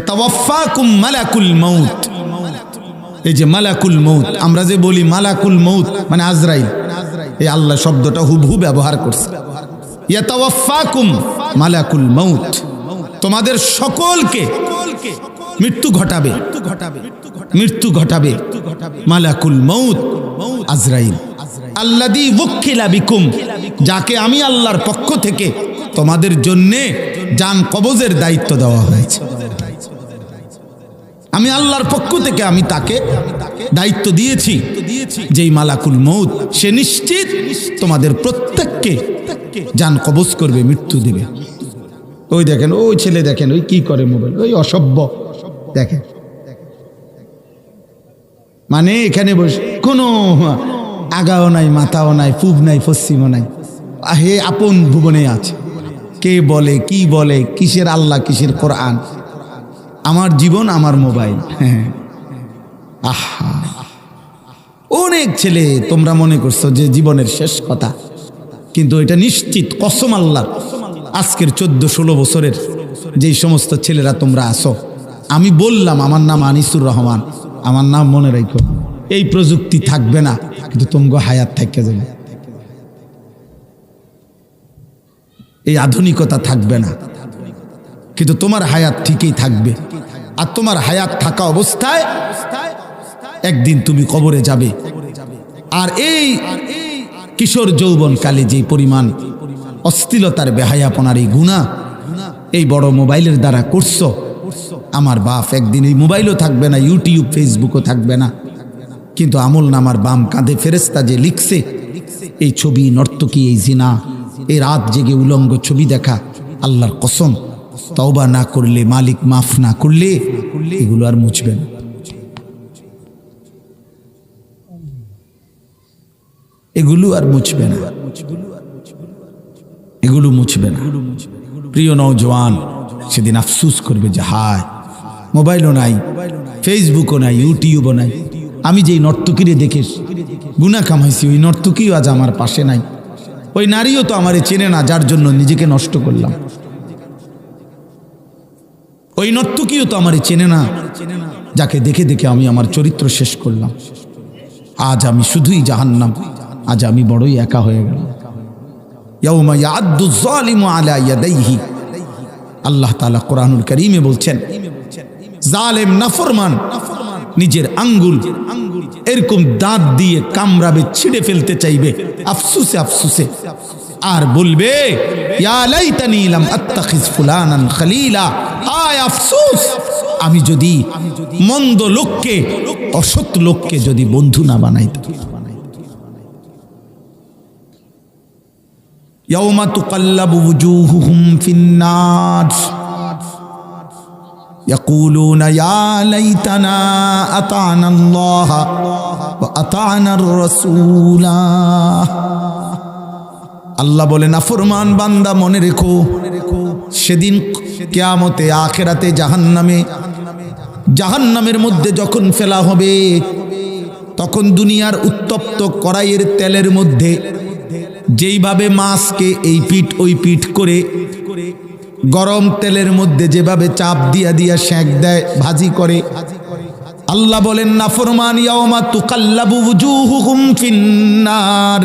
ইয়াতাওয়াফাকুম মালাকুল মাউত। এই যে মালাকুল মৌত, আমরা যে বলি মালাকুল মৌত মানে আজরাইল, এই আল্লাহ শব্দটা হুবহু ব্যবহার করছে। ইয়াতাওয়াফাকুম মালাকুল মৌত, তোমাদের সকলকে মৃত্যু ঘটাবে, মৃত্যু ঘটাবে মালাকুল মৌত আজরাইল। আল্লাযী ওয়াক্কিলা বিকুম, যাকে আমি আল্লাহর পক্ষ থেকে তোমাদের জন্যে জান কবজের দায়িত্ব দেওয়া হয়েছে। আমি আল্লাহর পক্ষ থেকে আমি তাকে দায়িত্ব দিয়েছি, যেই মালাকুল মৌত সে নিশ্চিত তোমাদের প্রত্যেককে জান কবজ করবে, মৃত্যু দিবে। ওই দেখেন ওই ছেলে, দেখেন ওই কি করে মোবাইল, ওই অসভ্য দেখেন, মানে এখানে বসে কোনো আগাও নাই, মাথাও নাই, পূব নাই, পশ্চিমও নাই, হে আপন ভুবনে আছে। কে বলে কি বলে, কিসের আল্লাহ কিসের কোরআন, আমার জীবন আমার মোবাইল। আহা, অনেক ছেলে তোমরা মনে করছো যে জীবনের শেষ কথা, কিন্তু এটা নিশ্চিত কসম আল্লাহ, আজকের 14-16 বছরের যেই সমস্ত ছেলেরা তোমরা আসো, আমি বললাম আমার নাম আনিসুর রহমান, আমার নাম মনে রাখো, এই প্রযুক্তি থাকবে না কিন্তু তোমগো হায়াত থাকতে যাবে, এই আধুনিকতা থাকবে না কিন্তু তোমার হায়াত ঠিকই থাকবে। আর তোমার হায়াত থাকা অবস্থায় একদিন তুমি কবরে যাবে। আর এই কিশোর যৌবনকালে যে পরিমাণ অশ্লীলতার বেহায়াপনার এই গুনাহ এই বড় মোবাইলের দ্বারা করছো, আমার বাপ একদিন এই মোবাইলও থাকবে না, ইউটিউব ফেসবুকও থাকবে না, কিন্তু আমল নামার বাম কাঁধে ফেরেশতা যে লিখছে এই ছবি, নর্তকী, এই জিনা, এই রাত জেগে উলঙ্গ ছবি দেখা, আল্লাহর কসম তওবা না করলে, মালিক মাফ না করলে এগুলো আর মুছবে না, এগুলো আর মুছবে না, এগুলো মুছবে না। প্রিয় নওজওয়ান সেদিন আফসোস করবে যে হায়, মোবাইলও নাই, ফেসবুকও নাই, ইউটিউবও নাই, আমি যেই নর্তকীরে দেখে গুনাহ কামাইছি ওই নর্তকীও আজ আমার পাশে নাই, ওই নারীও তো আমারে চেনে না যার জন্য নিজেকে নষ্ট করলাম, ওই নর্তকীও তো আমারে চেনে না যাকে দেখে দেখে আমি আমার চরিত্র শেষ করলাম। আজ আমি শুধুই জাহান্নাম, আজ আমি বড়ই একা হয়ে গেলাম। ইয়াউমা ইয়াআদ্দু যালিমু আলা ইয়াদাইহি, আল্লাহ তাআলা কোরআনুল কারীমে বলছেন জালেম নাফরমান নিজের আঙ্গুল এরকম দাঁত দিয়ে কামড়াবে, ছিঁড়ে ফেলতে চাইবে আফসুসে আফসুসে, আর বলবে ইয়া লাইতানি লাম আত্তাখিজ ফুলানান খলিলা, হায় আফসোস আমি যদি মন্দ লোককে, অসৎ লোককে যদি বন্ধু না বানাইতাম। ইয়াউমা তুকাল্লাবু ওয়ুজুহুহুম ফিন্নার ইয়াকুলুনা ইয়া লাইতানা আতা'না আল্লাহ ওয়া আতা'না আর-রাসূলা। আল্লাহ বলে নাফরমান বান্দা মনে রেখো, সেদিন কিয়ামতে আখিরাতে জাহান্নামের মধ্যে যখন ফেলা হবে, তখন দুনিয়ার উত্তপ্ত কড়াইয়ের তেলের মধ্যে যেইভাবে মাছকে এই পিঠ ওই পিঠ করে গরম তেলের মধ্যে যেভাবে চাপ দিয়া দিয়া সেঁক দেয়, ভাজি করে, আল্লাহ বলেন নাফরমান ইয়াউমা তুকাল্লাবু ওয়ুজুহুহুম ফিন্নার,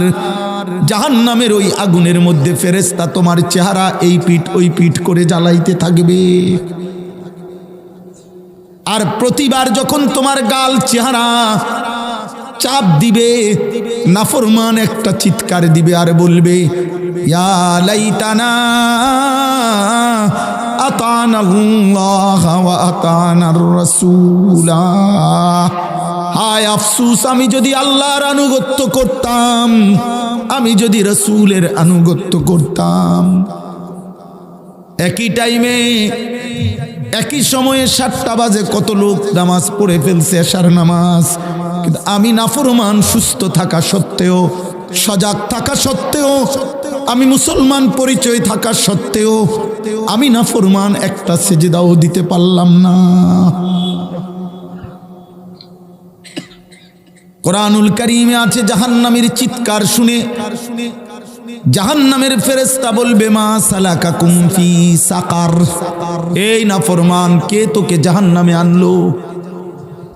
জাহান্নামের ওই আগুনের মধ্যে ফেরেশতা তোমার চেহারা এই পিঠ ওই পিঠ করে জ্বালাইতে থাকবে। আর প্রতিবার যখন তোমার গাল চেহারা চাপ দিবে, নাফরমান একটা চিৎকার দিবে আর বলবে ইয়া লাইতানা আতা'না আল্লাহ ওয়া আতা'না আর-রাসূলা, হায় আফসোস আমি যদি আল্লাহর আনুগত্য করতাম, আমি যদি রাসূলের আনুগত্য করতাম। একই টাইমে একই সময়ে 7টা বাজে কত লোক নামাজ পড়ে ফেলছে, এশার নামাজ, কিন্তু আমি নাফরমান সুস্থ থাকা সত্ত্বেও, সজাগ থাকা সত্ত্বেও, আমি মুসলমান পরিচয় থাকা সত্ত্বেও আমি নাফরমান একটা সেজদাও দিতে পারলাম না। কোরআনুল কারীমে আছে জাহান্নামের চিৎকার শুনে জাহান্নামের ফেরেশতা বলবে মা সালাকাকুম ফি সাকার, এই নাফরমান কে তোকে জাহান্নামে আনলো,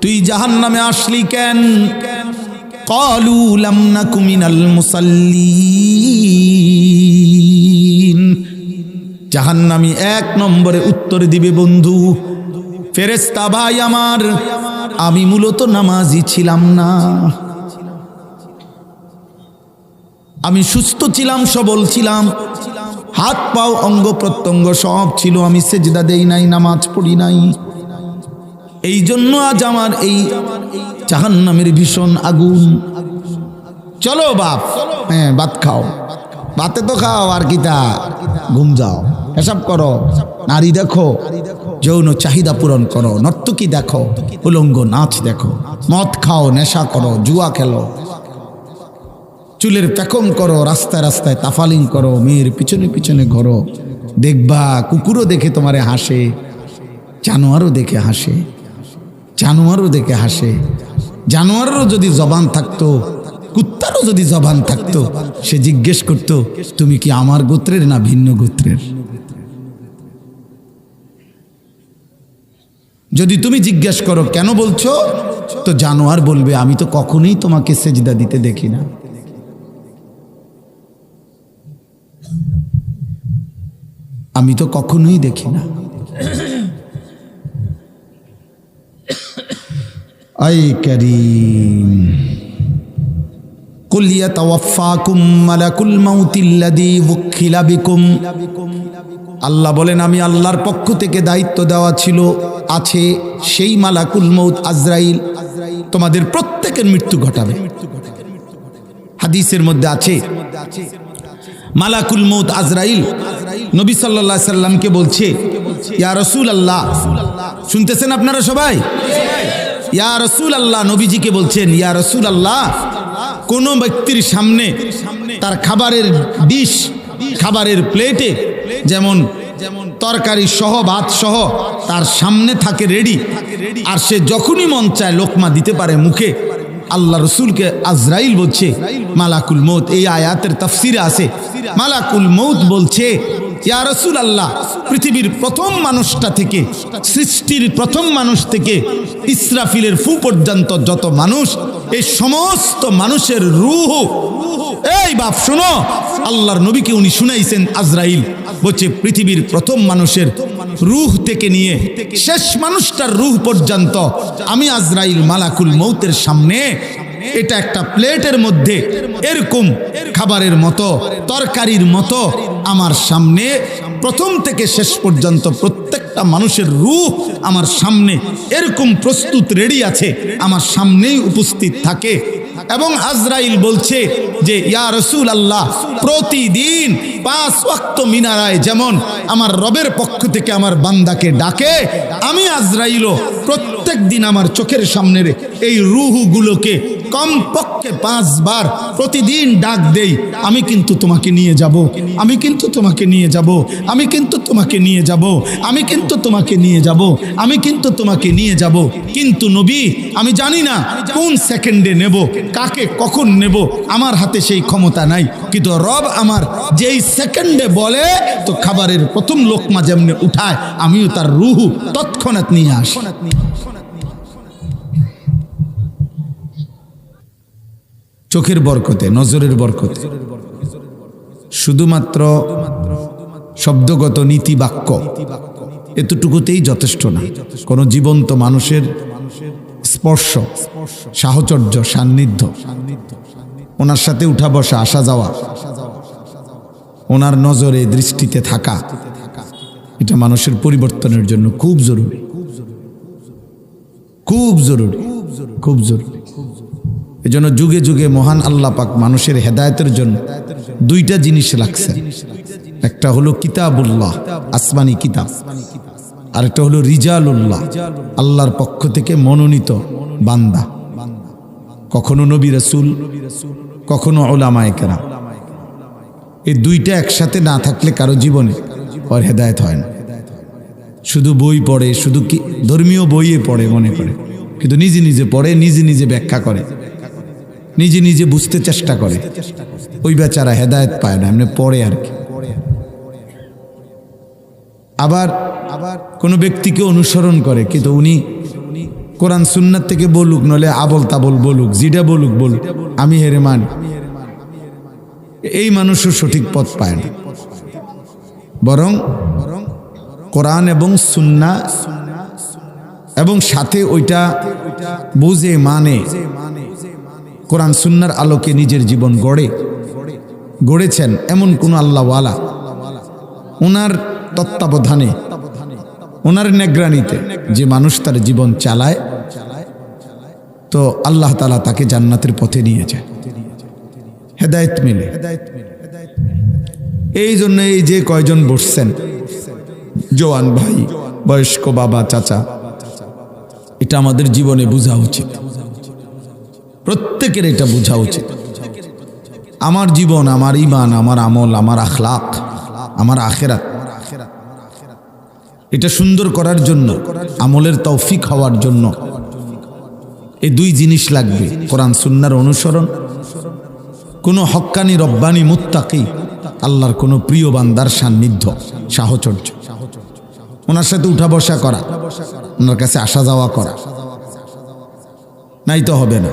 তুই জাহান্নামে আসলি কেন? ক্বালু লাম নাকু মিনাল মুসাল্লিন। জাহান্নামী এক নম্বরে উত্তর দিবে, বন্ধু ফেরেশতা ভাই আমার, আমি মূলত নামাজি ছিলাম না, আমি সুস্থ ছিলাম, সবল ছিলাম, হাত পাও অঙ্গ প্রত্যঙ্গ সব ছিল, আমি সেজদা দেই নাই, নামাজ পড়ি নাই, এই জন্য আজ আমার এই জাহান্নামের ভীষণ আগুন। চলো বাপ, হ্যাঁ ভাত খাও, ভাতে তো খাও, আর কিতা ঘুম যাও, এসব করো, নারী দেখো, যৌন চাহিদা পূরণ করো, নর্তকী দেখো, উলঙ্গ নাচ দেখো, মদ খাও, নেশা করো, জুয়া খেলো, চুলের পেকম করো, রাস্তায় রাস্তায় তাফালিং করো, মেয়ের পিছনে পিছনে ঘোরো, দেখবা কুকুরও দেখে তোমারে হাসে, জানোয়ারও দেখে হাসে, জানোয়ারও দেখে হাসে। জানোয়ারেরও যদি জবান থাকতো, কুত্তারও যদি জবান থাকতো, সে জিজ্ঞেস করতো তুমি কি আমার গোত্রের না ভিন্ন গোত্রের? যদি তুমি জিজ্ঞেস করো কেন বলছো, তো জানোয়ার বলবে আমি তো কখনোই তোমাকে সেজদা দিতে দেখি না, আমি তো কখনোই দেখি না। আই করিম, কুল ইয়াতাওয়াফাকুম মালাকুল মাউতিল্লাযী ওয়াক্কিলা বিকুম। আল্লাহ বলেন আমি আল্লাহর পক্ষ থেকে দায়িত্ব দেওয়া ছিল আছে সেই মালাকুল মউত আজরাইল তোমাদের প্রত্যেকের মৃত্যু ঘটাবে। হাদিসের মধ্যে আছে মালাকুল মউত আজরাইল নবী সাল্লাল্লাহু আলাইহি সাল্লামকে বলছে ইয়া রাসূলুল্লাহ, শুনতেছেন আপনারা সবাই? ইয়া রাসূলুল্লাহ, নবীজিকে বলছেন ইয়া রাসূলুল্লাহ, কোন ব্যক্তির সামনে তার খাবারের ডিশ, খাবারের প্লেটে যেমন তরকারি সহ ভাত সহ তার সামনে থাকে রেডি, আর সে যখনই মন চায় লোকমা দিতে পারে মুখে, আল্লাহ রসুলকে আজরাইল বলছে মালাকুল মউত। এই আয়াতের তাফসিরে আছে মালাকুল মউত বলছে ইয়া রাসূলুল্লাহ, পৃথিবীর প্রথম মানুষটা থেকে, সৃষ্টির প্রথম মানুষ থেকে ইসরাফিলের ফু পর্যন্ত যত মানুষ, এই সমস্ত মানুষের রূহ, এই বাপ শোনো, আল্লাহর নবীকে উনি শুনাইছেন আজরাইল বলছে পৃথিবীর প্রথম মানুষের রূহ থেকে নিয়ে শেষ মানুষটার রূহ পর্যন্ত আমি আজরাইল মালাকুল মউতের সামনে, এটা একটা প্লেটের মধ্যে এরকম খাবারের মতো, তরকারির মতো আমার সামনে প্রথম থেকে শেষ পর্যন্ত প্রত্যেকটা মানুষের রূহ আমার সামনে এরকম প্রস্তুত রেডি আছে, আমার সামনেই উপস্থিত থাকে। এবং আজরাইল বলছে যে ইয়া রাসূলুল্লাহ, প্রতিদিন 5 ওয়াক্ত মিনারায় যেমন আমার রবের পক্ষ থেকে আমার বান্দাকে ডাকে, আমি আজরাইলও প্রত্যেক দিন আমার চোখের সামনের এই রূহগুলোকে কমপক্ষে 5 বার প্রতিদিন ডাক দেই, আমি কিন্তু তোমাকে নিয়ে যাব, আমি কিন্তু তোমাকে নিয়ে যাব, আমি কিন্তু তোমাকে নিয়ে যাব, আমি কিন্তু তোমাকে নিয়ে যাব, আমি কিন্তু তোমাকে নিয়ে যাব। কিন্তু নবী, আমি জানি না কোন সেকেন্ডে নেব, কাকে কখন নেব, আমার হাতে সেই ক্ষমতা নাই, কিন্তু রব আমার যেই সেকেন্ডে বলে তো খাবারের প্রথম লোকমা যেমনি উঠায়, আমিও তার রূহ তৎক্ষণাৎ নিয়ে আসি। চোখের বরকতে, নজরের বরকতে, শুধুমাত্র শব্দগত নীতি বাক্য এতটুকুতেই যথেষ্ট না। কোনো জীবন্ত মানুষের স্পর্শ, সাহচর্য, সান্নিধ্য, ওনার সাথে উঠা বসা, আসা যাওয়া, ওনার নজরে দৃষ্টিতে থাকা, এটা মানুষের পরিবর্তনের জন্য খুব জরুরি, খুব জরুরি, খুব জরুরি। এজন্য যুগে যুগে মহান আল্লাহ পাক মানুষের হেদায়েতের জন্য 2টা জিনিস রাখছেন। একটা হলো কিতাবুল্লাহ, আসমানি কিতাব, আর একটা হলো রিজালুল্লাহ, আল্লাহর পক্ষ থেকে মনোনীত বান্দা, কখনো নবী রাসূল, কখনো উলামায়ে কেরাম। এই 2টা একসাথে না থাকলে কারো জীবনে আর হেদায়েত হয় না। শুধু বই পড়ে, শুধু কি ধর্মীয় বইয়ে পড়ে মনে করে, কিন্তু নিজে নিজে পড়ে, নিজে নিজে ব্যাখ্যা করে, নিজে নিজে বুঝতে চেষ্টা করে, ওই বেচারা হেদায়েত পায় না, এমনি পড়ে আর কি। আবার কোনো ব্যক্তিকে অনুসরণ করে, কিন্তু উনি কোরআন সুন্নাত থেকে বলুক, নলে আবল তাবল বলুক, যেটা বলুক, আমি হেরে মানি, এই মানুষও সঠিক পথ পায় না। বরং কোরআন এবং সুন্না এবং সাথে ওইটা বুঝে মানে কোরআন সুন্নার আলোকে নিজের জীবন গড়েছেন এমন কোন আল্লাহওয়ালা, ওনার তত্ত্বাবধানে, ওনার নেগরানিতে যে মানুষ তার জীবন চালায়, তো আল্লাহ তাআলা তাকে জান্নাতের পথে নিয়ে যায়, হেদায়েত মিলে। এই জন্য এই যে কয়জন বসছেন, জওয়ান ভাই, বয়স্ক বাবা, চাচা, এটা আমাদের জীবনে বোঝা উচিত, প্রত্যেকের এটা বোঝা উচিত। আমার জীবন, আমার ঈমান, আমার আমল, আমার আখলাক, আমার আখিরাত, এটা সুন্দর করার জন্য, আমলের তৌফিক হওয়ার জন্য এই দুই জিনিস লাগবে: কোরআন সুন্নাহর অনুসরণ, কোনো হক্কানি রব্বানি মুত্তাকি আল্লাহর কোনো প্রিয় বান্দার সান্নিধ্য, সাহচর্য, ওনার সাথে উঠা বসা করা, ওনার কাছে আসা যাওয়া করা, নাই তো হবে না।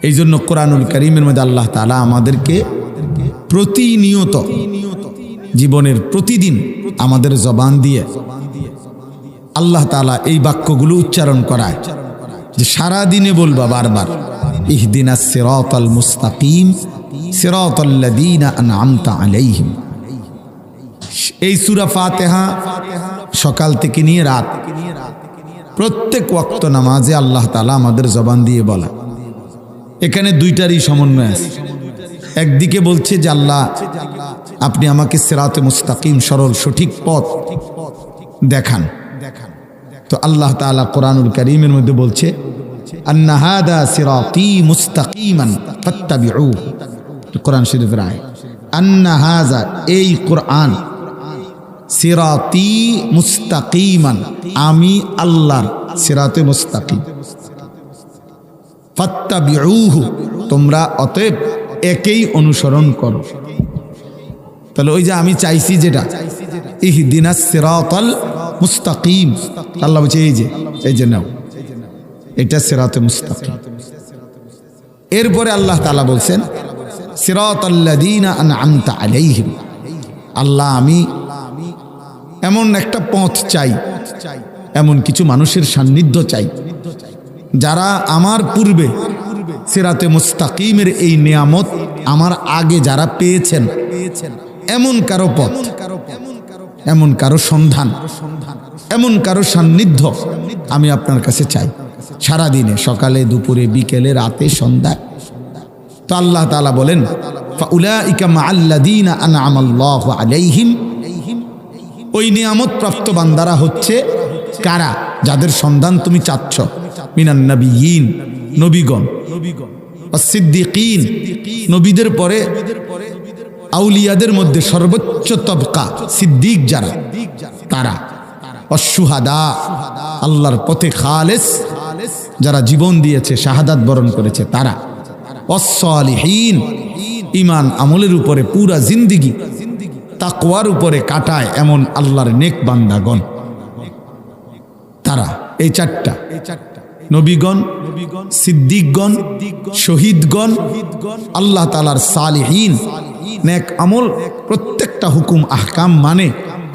এই জন্য কোরআনুল কারীমের মধ্যে আল্লাহ তাআলা আমাদেরকে প্রতিনিয়ত, জীবনের প্রতিদিন আমাদের জবান দিয়ে আল্লাহ তাআলা এই বাক্যগুলো উচ্চারণ করায়, যে সারা দিনে বলবা বারবার, ইহদিনাস সিরাতাল মুস্তাকিম সিরাতাল্লাযীনা আনআমতা আলাইহিম। এই সূরা ফাতিহা সকাল থেকে নিয়ে রাত, প্রত্যেক ওয়াক্ত নামাজে আল্লাহ তাআলা আমাদের জবান দিয়ে বলা। এখানে দুইটারই সমন্বয় আছে। একদিকে বলছে যে আল্লাহ, আপনি আমাকে সিরাতে মুস্তাকিম, সরল সঠিক পথ দেখান। তো আল্লাহ তাআলা কোরআনুল কারীমের মধ্যে বলছে, আন্না হাদা সিরাতি মুস্তাকিমান ফাত্তাবিউ। কোরআন শরীফের আয়াত, আন্না হাযা, এই কোরআন, সিরাতি মুস্তাকিমান, আমি আল্লাহর সিরাতে মুস্তাকিম, ফাত্তাবিউহু, তোমরা অতএব একেই অনুসরণ করো। তাহলে ওই যে আমি চাইছি যেটা, ইহদিনাস সিরাতাল মুস্তাকিম, আল্লাহ বলছে এই যে নাও, এটা সিরাতে মুস্তাকিম। এরপরে আল্লাহ তাআলা বলছেন, সিরাতাল্লাযীনা আনআমতা আলাইহিম, আল্লাহ আমি এমন একটা পথ চাই, এমন কিছু মানুষের সান্নিধ্য চাই যারা আমার পূর্বে সিরাতে মুস্তাকিমের এই নিয়ামত আমার আগে যারা পেয়েছেন, এমন কারো পথ, এমন কারো সন্ধান, এমন কারো সান্নিধ্য আমি আপনার কাছে চাই, সারাদিনে, সকালে, দুপুরে, বিকেলে, রাতে, সন্ধ্যায়। তো আল্লাহ তাআলা বলেন, ফাউলাইকা মাআল্লাযীনা আনআমাল্লাহু আলাইহিম, ওই নিয়ামত প্রাপ্ত বান্দারা হচ্ছে কারা? যাদের সন্ধান তুমি চাচ্ছ, মিনান নবিয়্যিন, নবীগণ, ওয়াস-সিদ্দীকিন, নবীদের পরে আউলিয়াদের মধ্যে সর্বোচ্চ তবকা সিদ্দিক যারা, তারা, ওয়াস-শুহাদা, আল্লাহর পথে খালেস যারা জীবন দিয়েছে, শাহাদাত বরণ করেছে তারা, ওয়াস-সালিহিন, ঈমান আমলের উপরে পুরা জিন্দেগি তাকওয়ার উপরে কাটায় এমন আল্লাহর নেক বান্দাগণ, তারা। এই চারটা, নবীগণ, সিদ্দিকগণ, শহীদগণ, আল্লাহ তাআলার সালিহিন, নেক আমল, প্রত্যেকটা হুকুম আহকাম মানে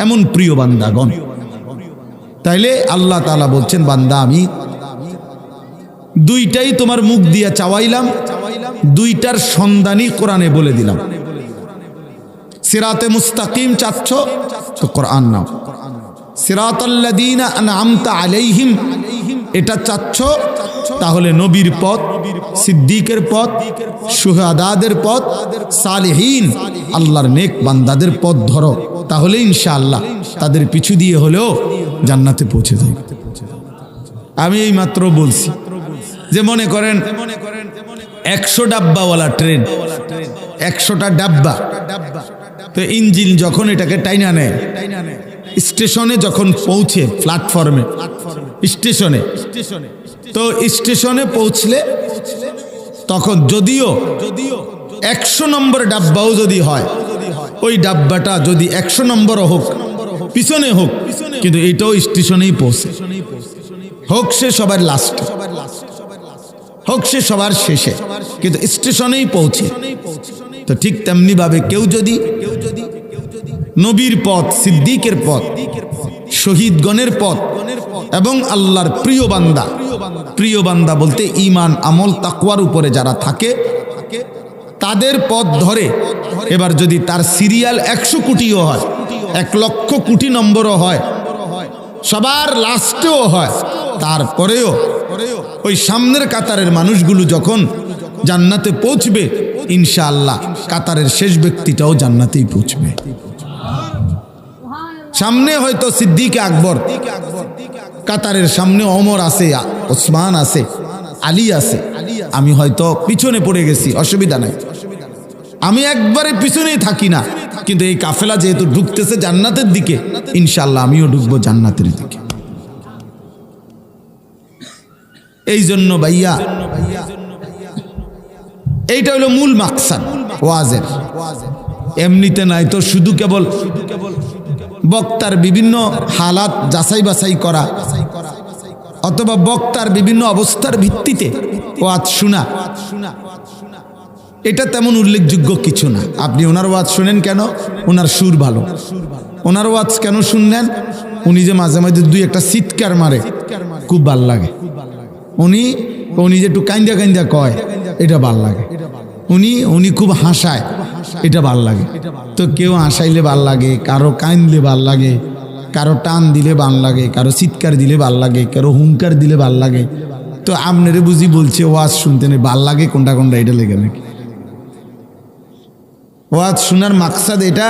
এমন প্রিয় বান্দাগণ। তাইলে আল্লাহ তাআলা বলছেন, বান্দা আমি দুইটাই তোমার মুখ দিয়া চাওয়াইলাম, দুইটার সন্ধানই কোরআনে বলে দিলাম। সিরাতে মুস্তাকিম চাচ্ছ তো কোরআন নাও, সিরাতাল্লাযীনা আনআমতা আলাইহিম এটা চাচ্ছ, তাহলে নবীর পথ, সিদ্দিকের পথ, শুহাদাদের পথ, সালেহীন আল্লাহর নেক বান্দাদের পথ ধরো, তাহলে ইনশাআল্লাহ তাদের পিছু দিয়ে হলেও জান্নাতে পৌঁছে যাবে। আমি এই মাত্র বলছি যে মনে করেন 100 ডাব্বাওয়ালা ট্রেন, 100টা ডাব্বা, তো ইঞ্জিন যখন এটাকে টাইনা নেয়, স্টেশনে যখন পৌঁছে, প্ল্যাটফর্মে, স্টেশনে, তো স্টেশনে পৌঁছলে তখন যদিও 100 নম্বর ডাব্বাও যদি হয়, ওই ডাব্বাটা যদি 100 নম্বরও হোক, পিছনে হোক, কিন্তু এটাও স্টেশনেই পৌঁছে, হোক সে সবার লাস্টে, হোক সে সবার শেষে, কিন্তু স্টেশনেই পৌঁছে। তো ঠিক তেমনি ভাবে কেউ যদি নবীর পথ, সিদ্দিকের পথ, শহীদগণের পথ এবং আল্লাহর প্রিয় বান্দা, প্রিয় বান্দা বলতে ঈমান, আমল, তাকওয়ার উপরে যারা থাকে তাদের পথ ধরে, এবার যদি তার সিরিয়াল 100 কোটিও হয়, 1 লক্ষ কোটি নম্বরও হয়, সবার লাস্টেও হয়, তারপরেও ওই সামনের কাতারের মানুষগুলো যখন জান্নাতে পৌঁছবে, ইনশাআল্লাহ কাতারের শেষ ব্যক্তিটাও জান্নাতেই পৌঁছবে। সামনে হয়তো সিদ্দিক আকবর, কাতারের সামনে ওমর আছে, ওসমান আছে, আলী আছে, আমি হয়তো পিছনে পড়ে গেছি, অসুবিধা নাই, আমি একবারে পিছনেই থাকি না, কিন্তু এই কাফেলা যেহেতু ঢুকতেছে জান্নাতের দিকে, ইনশাআল্লাহ আমিও ঢুকবো জান্নাতের দিকে। এই জন্য ভাইয়া এইটা হলো মূল মাকসাদ ওয়াজের, এমনিতে নাই তো শুধু কেবল বক্তার বিভিন্ন হালাত যাচাই বাছাই করা অথবা বক্তার বিভিন্ন অবস্থার ভিত্তিতে ওয়াজ শোনা, এটা তেমন উল্লেখযোগ্য কিছু না। আপনি ওনার ওয়াজ শুনেন কেন? ওনার সুর ভালো। ওনার ওয়াজ কেন শুনলেন? উনি যে মাঝে মাঝে 2-1টা চিৎকার মারে, খুব ভাল লাগে। উনি যে একটু কাইন্দা কাইন্দা কয়, এটা ভাল লাগে। উনি খুব হাসায়, এটা ভাল লাগে। তো কেউ হাসাইলে ভাল লাগে, কারো কাইন্দলে ভাল লাগে, কারো টান দিলে ভাল লাগে, কারো চিৎকার দিলে ভাল লাগে, কারো হুঙ্কার দিলে ভাল লাগে। তো আপনারে বুঝি বলছে ওয়াজ শুনতে নেই ভাল লাগে কোনটা কোনটা, এটা লেগে নাকি? ওয়াজ শোনার মাকসাদ এটা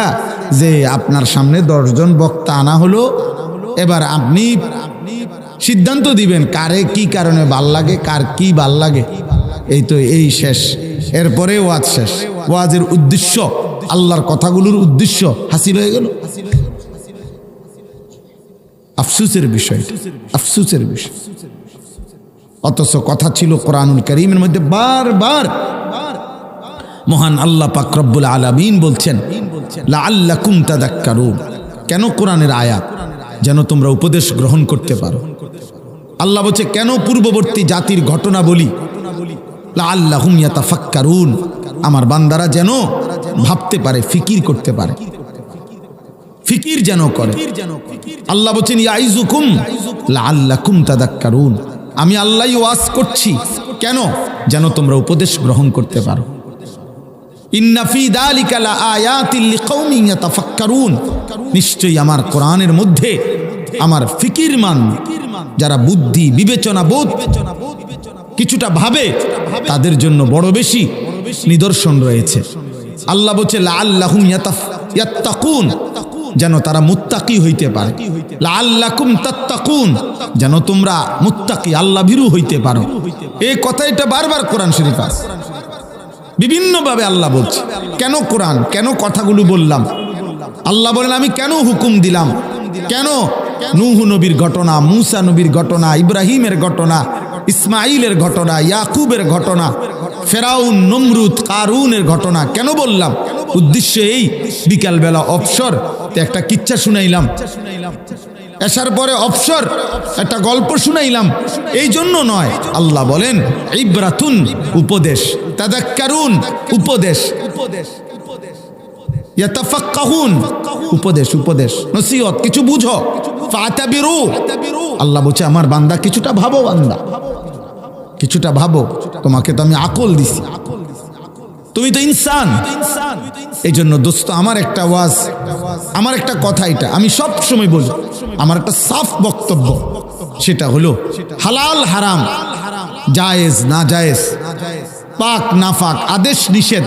যে আপনার সামনে 10 জন বক্তা আনা হলো, এবার আপনি সিদ্ধান্ত দিবেন কারে কি কারণে ভাল লাগে, কার কি ভাল লাগে, এই তো এই শেষ, এরপরে ওয়াজ শেষ। ওয়াজের উদ্দেশ্য, আল্লাহর কথাগুলোর উদ্দেশ্য হাসিল হয়ে গেল। আফসোসের বিষয়, আফসোসের বিষয়। অথচ কথা ছিল কোরআনুল কারীমের মধ্যে বারবার মহান আল্লাহ পাক রব্বুল আলামিন বলছেন লাআল্লাকুম তাযাক্কারুন, কেন কোরআনের আয়াত, যেন তোমরা উপদেশ গ্রহণ করতে পারো। আল্লাহ বলছে কেন পূর্ববর্তী জাতির ঘটনা বলি, লাআল্লাহুম ইয়াতাফাক্কারুন, আমার বান্দারা যেন ভাবতে পারে, ফিকির করতে পারে, ফিকির যেন করে। আল্লাহ বলছেন ইয়াইজুকুম লাআল্লাকুম তাযাক্কারুন, আমি আল্লাহই ওয়াজ করছি, কেন? যেন তোমরা উপদেশ গ্রহণ করতে পারো। ইন্না ফি যালিকা লাআয়াতিল লিকাউমিন ইয়াতাফাক্কারুন, নিশ্চয়ই আমার কোরআনের মধ্যে আমার ফিকিরমান যারা বুদ্ধি বিবেচনা বোধ কিছুটা ভাবে, তাদের জন্য বড় বেশি নিদর্শন রয়েছে। আল্লাহ বলছে লাআল্লাহুম ইয়াত্তাকুন, যেন তারা মুত্তাকি হইতে পারে। লাআল্লাকুম তাত্তাকুন, যেন তোমরা মুত্তাকি আল্লাহ ভীরু হইতে পারো। এই কথাটা বারবার কোরআন শরীফ আছে, বিভিন্নভাবে আল্লাহ বলছে। কেন কোরআন, কেন কথাগুলো বললাম? আল্লাহ বলেন আমি কেন হুকুম দিলাম, কেন নূহ নবীর ঘটনা, মূসা নবীর ঘটনা, ইব্রাহিমের ঘটনা, ইসমাইলের ঘটনা, ইয়াকুবের ঘটনা, ফেরাউন, নমরুদ, কারুনের ঘটনা কেন বললাম? উদ্দেশ্য এই, বিকালবেলা অবসর একটা কিচ্ছা শুনাইলাম, এসার পরে অবসর একটা গল্প শুনাইলাম, এই জন্য নয়। আল্লাহ বলেন ইবরাতুন, উপদেশ, তাযাক্কারুন, উপদেশ, ইয়াতাফাক্কাহুন, উপদেশ, উপদেশ, নসিহত, কিছু বুঝো, ফাতাবিরু, আল্লাহ বলছে আমার বান্দা কিছুটা ভাবো, বান্দা কিছুটা ভাবো, তোমাকে তো আমি আকল দিছি, তুমি তো ইনসান। এই জন্য দোস্ত, আমার একটা ওয়াজ, আমার একটা কথা, এটা আমি সব সময় বলি, আমার একটা সাফ বক্তব্য, সেটা হলো হালাল হারাম, জায়েজ না জায়েজ, পাক নাফাক, আদেশ নিষেধ,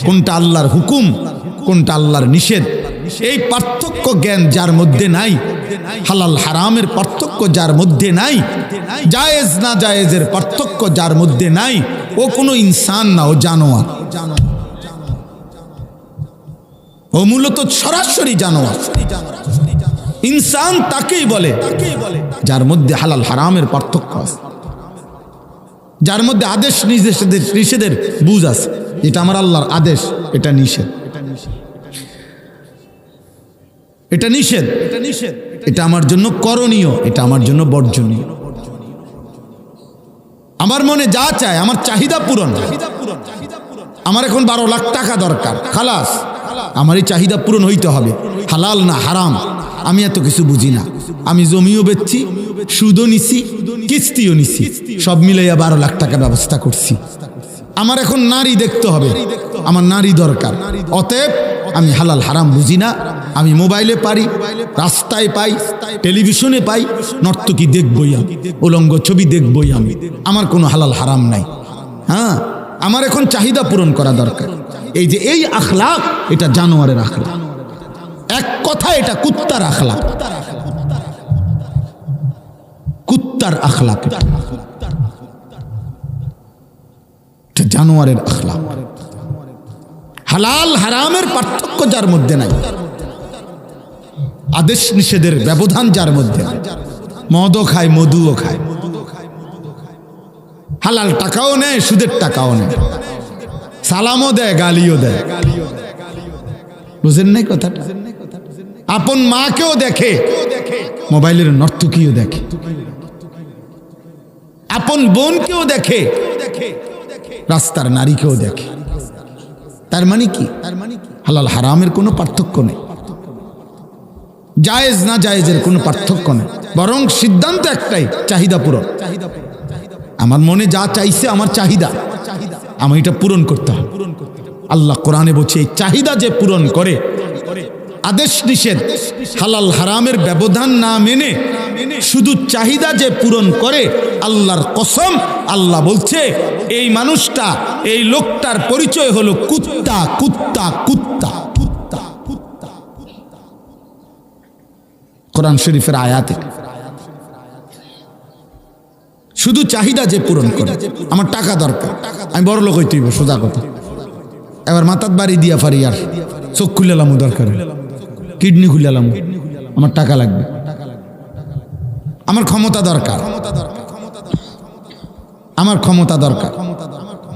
কোনটা আল্লাহর হুকুম, কোনটা আল্লাহর নিষেধ, এই পার্থক্য জ্ঞান যার মধ্যে নাই, হালাল হারামের পার্থক্য যার মধ্যে নাই, জায়েজ না জায়েজের পার্থক্য যার মধ্যে নাই, ও কোনো ইনসান না, ও জানোয়ার, ও মূলত সরাসরি জানোয়ার। ইনসান তাকেই বলে যার মধ্যে হালাল হারামের পার্থক্য আছে, যার মধ্যে আদেশ নিষেধের বুঝ আছে, এটা আমার আল্লাহর আদেশ, এটা নিষেধ, এটা নিষেধ, এটা আমার জন্য করণীয়, এটা আমার জন্য বর্জনীয়। আমার মনে যা চায়, আমার চাহিদা পূরণ। আমার এখন 12 লাখ টাকা দরকার, খালাস, আমার এই চাহিদা পূরণ হইতে হবে। হালাল না হারাম আমি এত কিছু বুঝি না। আমি জমিও বেচছি, সুদও নিছি, কিস্তিও নিছি, সব মিলাইয়া 12 লাখ টাকা ব্যবস্থা করছি। আমার এখন নারী দেখতে হবে, আমার নারী দরকার। অতএব আমি হালাল হারাম বুঝি না। আমি মোবাইলে পারি, রাস্তায় পাই, টেলিভিশনে পাই, নর্তকী দেখবই আমি, উলঙ্গ ছবি দেখবই আমি। আমার কোনো হালাল হারাম নাই। হ্যাঁ, আমার এখন চাহিদা পূরণ করা দরকার। এই যে এই আখলাক, এটা জানোয়ারের আখলাক, এক কথা এটা কুত্তার আখলাক, কুত্তার আখলাক, এটা জানোয়ারের আখলাক। হালাল হারামের পার্থক্য যার মধ্যে নাই, আদেশ নিষেধের ব্যবধান যার মধ্যে নাই, মদও খায় মধুও খায়, হালাল টাকাও নেয় সুদের টাকাও নেয়, সালামও দেয় গালিও দেয়। বুঝেন নাই কথাটা? আপন মাকেও দেখে, মোবাইলের নর্তকীও দেখে, আপন বোনকেও দেখে, রাস্তার নারীকেও দেখে। তার মানে কি? হালাল হারামের কোনো পার্থক্য নেই, জায়েজ না জায়েজের কোনো পার্থক্য নেই, বরং সিদ্ধান্ত একটাই, চাহিদা পূরণ। আমার মনে যা চাইছে, আমার চাহিদা, আমি এটা পূরণ করতে হবে। আল্লাহ কোরআনে বলছে, এই চাহিদা যে পূরণ করে, আদেশ নিষেধ হালাল হারামের ব্যবধান না মেনে শুধু চাহিদা যে পূরণ করে, আল্লাহর কসম, আল্লাহ বলছে এই মানুষটা, এই লোকটার পরিচয় হলো কুত্তা, কুত্তা, কুত্তা। কোরআন শরীফের আয়াতে শুধু চাহিদা যে পূরণ করে। আমার টাকা দরকার, আমি বড় লোক হইতে হইব, সোজা কথা। এবার মাথার বাড়ি দিয়া ফারি, আর চোখ খুলেলাম দরকার, কিডনি খুলেলাম, আমার টাকা লাগবে, আমার ক্ষমতা দরকার, আমার ক্ষমতা দরকার।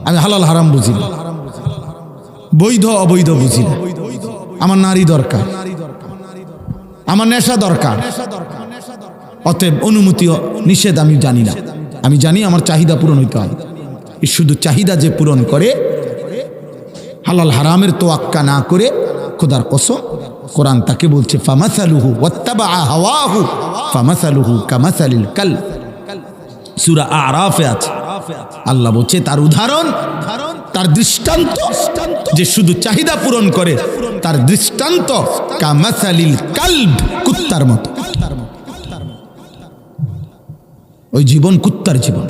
আমি হালাল হারাম বুঝি না, বৈধ অবৈধ বুঝি না। আমার নারী দরকার, আমার নেশা দরকার। অতএব অনুমতি নিষেধ আমি জানি না, আমি জানি আমার চাহিদা পূরণ হইতে হয়। শুধু চাহিদা যে পূরণ করে, হালাল হারামের তোয়াক্কা না করে, খোদার কসম কোরআন তাকে বলছে ফামাসালুহু ওয়াত্তাবা হাওয়াহু ফামাসালুহু কামাসালিল কালব। সূরা আরাফে আছে, আল্লাহ বলছে তার উদাহরণ, তার দৃষ্টান্ত যে শুধু চাহিদা পূরণ করে, তার দৃষ্টান্ত কামাসালিল কালব, কুত্তার মতো। ওই জীবন কুত্তার জীবন।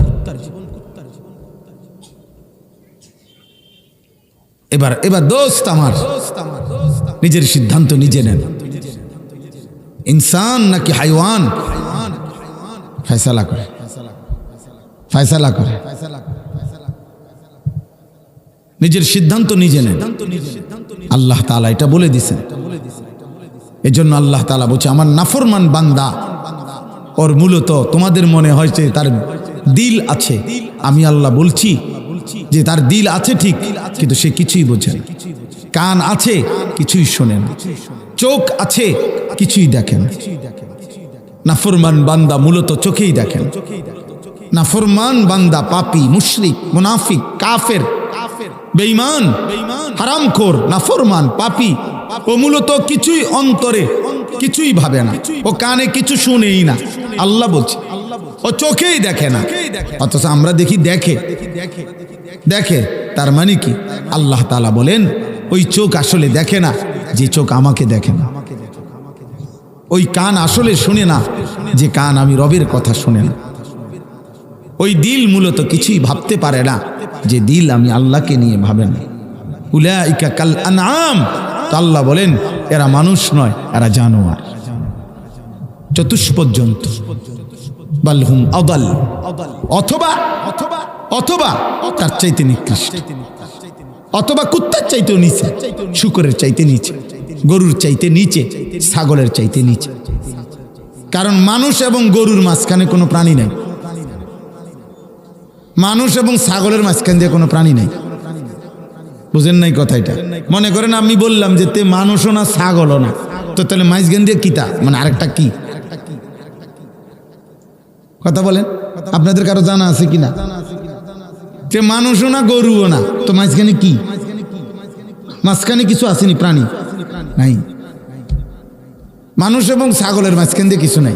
এবার দোস্ত আমার, নিজের সিদ্ধান্ত নিজে নেন। ইনসান নাকি হাইওয়ান, ফয়সালা করে, ফয়সালা করে। নিজের সিদ্ধান্ত নিজে নেন। আল্লাহ তাআলা এটা বলে দিয়েছেন। এজন্য আল্লাহ তাআলা বলছে, আমার নাফরমান বান্দা, ওর মূলত তোমাদের মনে হয়েছে তার দিল আছে। আমি আল্লাহ বলছি যে তার দিল আছে ঠিক, কিন্তু সে কিছুই বোঝে না। কান আছে, কিছুই শোনে না। চোখ আছে, কিছুই দেখেন। নাফরমান বান্দা মূলত চোখেই দেখেন। নাফরমান বান্দা পাপী, মুশরিক, মুনাফিক, কাফের, বেঈমান, হারামখোর, নাফরমান, পাপী। ও মূলত কিছুই অন্তরে কিছুই ভাবে না, ও কানে কিছু শুনেই না। আল্লাহ বলছে ও চোখেই দেখে না, অথচ আমরা দেখি দেখে দেখে। তার মানে কি? আল্লাহ তাআলা বলেন ওই চোখ আসলে দেখে না যে চোখ আমাকে দেখে না। ওই কান আসলে শুনে না যে কান আমি রবের কথা শুনে না। ওই দিল মূলত কিছুই ভাবতে পারে না যে দিল আমি আল্লাহকে নিয়ে ভাবে না। উলাইকা কাল আনআম, তো আল্লাহ বলেন এরা মানুষ নয়, এরা জানোয়ার, চতুষ্পদ জন্তু। বাল হুম আদাল, অথবা অথবা তার চাইতে নিকৃষ্ট, অথবা কুত্তার চাইতেও নিচে, শূকরের চাইতে নিচে, গরুর চাইতে নিচে, ছাগলের চাইতে নিচে। কারণ মানুষ এবং গরুর মাঝখানে কোনো প্রাণী নেই। মানুষ এবং ছাগলের মাঝখান দিয়ে কোনো প্রাণী নেই। বুঝেন নাই কথা? এটা মনে করেন আমি বললাম যে তে মানুষও না ছাগলও না, তো তাহলে মাঝখান দিয়ে কিতা মানে আরেকটা কি কথা বলেন? আপনাদের কারো জানা আছে কিনা? যে মানুষও না গরুও না, তো মাঝখানে কি? মাঝখানে কিছু আসেনি, প্রাণী নাই। মানুষ এবং ছাগলের মাঝখান দিয়ে কিছু নাই,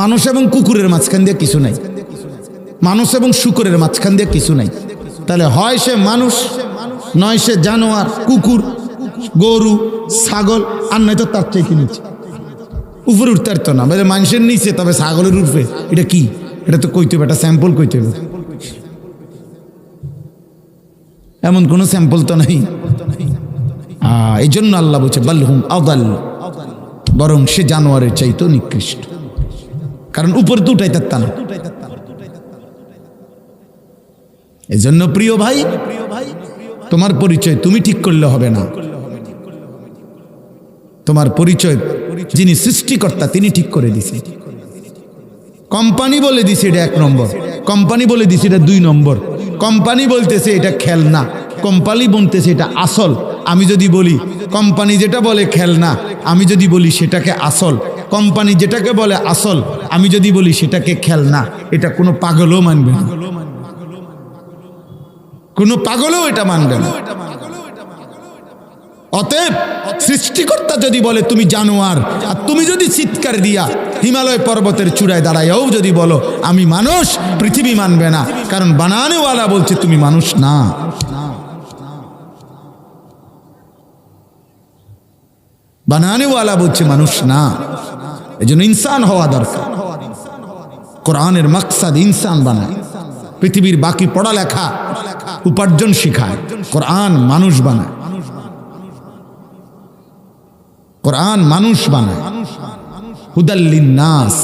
মানুষ এবং কুকুরের মাঝখান দিয়ে কিছু নাই, মানুষ এবং শুকরের মাঝখান দিয়ে কিছু নাই। তাহলে হয় সে মানুষ, নয় সে জানোয়ার, কুকুর, গরু, ছাগল, আর নয়তো তার থেকে নিচে। উপরে উঠতে পারতো না, বলে মানুষের নিচে, তবে ছাগলের উঠবে। এটা কি? এটা তো কইতে হবে, এটা স্যাম্পল কইতে হবে। এমন কোন স্যাম্পল তো নাই। এই জন্য আল্লাহ বলছে বালহুম আদাল, বরং সে জানোয়ারের চাইতেও নিকৃষ্ট, কারণ উপরে তো উঠাই তার না। এই জন্য প্রিয় ভাই, তোমার পরিচয় তুমি ঠিক করলে হবে না, তোমার পরিচয় যিনি সৃষ্টিকর্তা তিনি ঠিক করে দিছে। কোম্পানি বলে দিছে এটা 1 নম্বর, কোম্পানি বলে দিছে এটা 2 নম্বর, কোম্পানি বলতেছে এটা খেলনা, কোম্পানি বলতেছে এটা আসল। আমি যদি বলি কোম্পানি যেটা বলে খেলনা, আমি যদি বলি সেটাকে আসল, কোম্পানি যেটাকে বলে আসল, আমি যদি বলি সেটাকে খেলনা, এটা কোনো পাগলও মানবে না, কোনো পাগলও এটা মানবে না। অতএব সৃষ্টিকর্তা যদি বলে তুমি জানোয়ার, আর তুমি যদি চিৎকার দিয়া হিমালয় পর্বতের চূড়ায় দাঁড়াইও যদি বলো আমি মানুষ, পৃথিবী মানবে না, কারণ বানানেওয়ালা বলছে তুমি মানুষ না। বানানেওয়ালা বলছে মানুষ না। এই জন্য ইনসান হওয়া দরকার। কোরআনের মাকসাদ ইনসান বানায়, পৃথিবীর বাকি পড়ালেখা উপার্জন শিখায়, কোরআন মানুষ বানায়, কোরআন মানুষ বানায়। হুদাল্লিন নাস,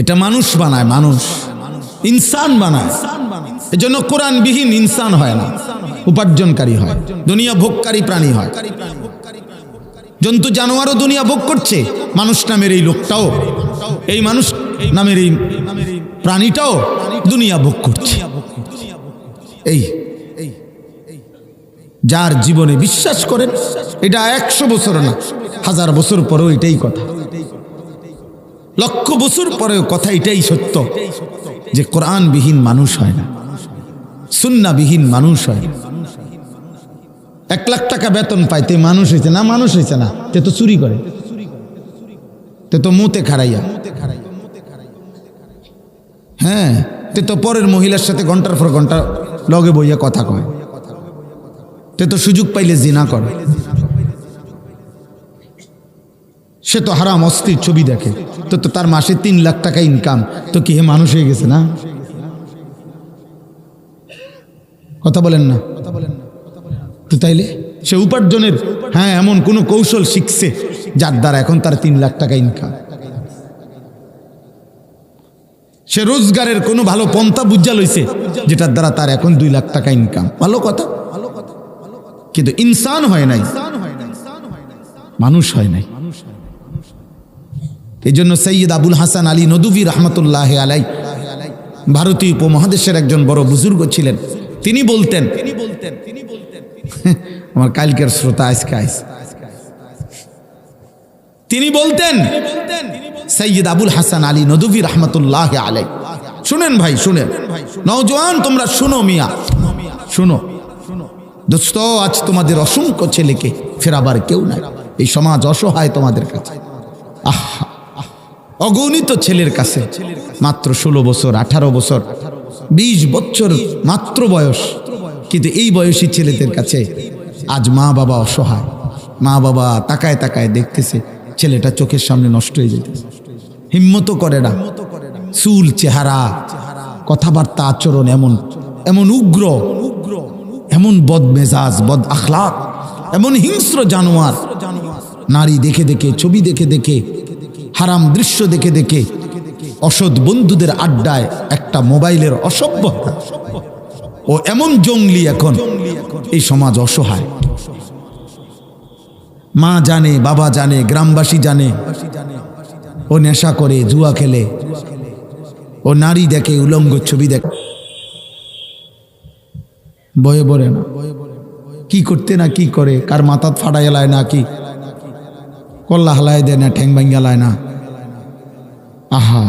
এটা মানুষ বানায়, মানুষ ইনসান বানায়। এজন্য কোরআনবিহীন ইনসান হয় না, উপার্জনকারী হয়, দুনিয়া ভোগকারী প্রাণী হয়। জন্তু জানোয়ারও দুনিয়া ভোগ করছে, মানুষ নামের এই লোকটাও, এই মানুষ নামের এই প্রাণীটাও দুনিয়া ভোগ করছে। এই যার জীবনে বিশ্বাস করেন, এটা 100 বছর না, 1000 বছর পরেও এটাই কথা, লক্ষ বছর পরেও কথা এটাই সত্য, যে কোরআনবিহীন মানুষ হয় না, সুন্নাহবিহীন মানুষ হয় না। 1 লাখ টাকা বেতন পায়, তে মানুষ হয়েছে না? মানুষ হয়েছে না, তে তো চুরি করে, তে তো মুতে খাড়াইয়া, হ্যাঁ, তে তো পরের মহিলার সাথে ঘন্টার পর ঘন্টা লগে বইয়া কথা কয়, তে তো সুযোগ পাইলে জিনা করে, সে তো হারাম অস্থির ছবি দেখে, তো তার মাসে 3 লাখ টাকা ইনকাম, তো কি হে মানুষ হয়ে গেছে না? কথা বলেন না? তো তাইলে সে উপার্জনের হ্যাঁ এমন কোন কৌশল শিখছে যার দ্বারা এখন তার 3 লাখ টাকা ইনকাম, সে রোজগারের কোনো ভালো পন্থা বুঝা লইছে যেটার দ্বারা তার এখন 2 লাখ টাকা ইনকাম। ভালো কথা, কিন্তু ইনসান হয় নাই, মানুষ হয় নাই। এই জন্য সৈয়দ আবুল হাসান আলী নদভী রহমতুল্লাহ আলাই, ভারতীয় উপমহাদেশের একজন বড় বুজুর্গ ছিলেন, তিনি বলতেন, আমার কালকের শ্রোতা আজকে আইস, তিনি বলতেন, সৈয়দ আবুল হাসান আলী নদভী রহমতুল্লাহ আলাই, শুনেন ভাই শুনেন, নওজোয়ান তোমরা শুনো, মিয়া শুনো দোস্ত, আজ তোমাদের অসংখ্য ছেলেকে ফেরাবার কেউ নাই, এই সমাজ অসহায় তোমাদের কাছে। আহা, অগণিত ছেলের কাছে মাত্র 16 বছর, 18 বছর, 20 বছর মাত্র বয়স, কিন্তু এই বয়সী ছেলেদের কাছে আজ মা বাবা অসহায়। মা বাবা তাকায় তাকায় দেখতেছে ছেলেটা চোখের সামনে নষ্ট হয়ে যেতেছে, হিম্মত করে না, চুল চেহারা, কথাবার্তা আচরণ এমন এমন উগ্র, এমন বদমেজাজ, বদ আখলাক, এমন হিংস্র জানোয়ার। নারী দেখে দেখে, ছবি দেখে দেখে, হারাম দৃশ্য দেখে দেখে, অসৎ বন্ধুদের আড্ডায় একটা মোবাইলের অসভ্যতা ও এমন জঙ্গলি, এখন এই সমাজ অসহায়। মা জানে, বাবা জানে, গ্রামবাসী জানে ও নেশা করে, জুয়া খেলে, ও নারী দেখে, উলঙ্গ ছবি দেখে, বয়ে বলে না কি করতে না কি করে, কার মাথাত ফাটাই এলায় না, কি কল্লা হালায় দেয় না, ঠ্যাং ভাঙ্গালায় না। আহা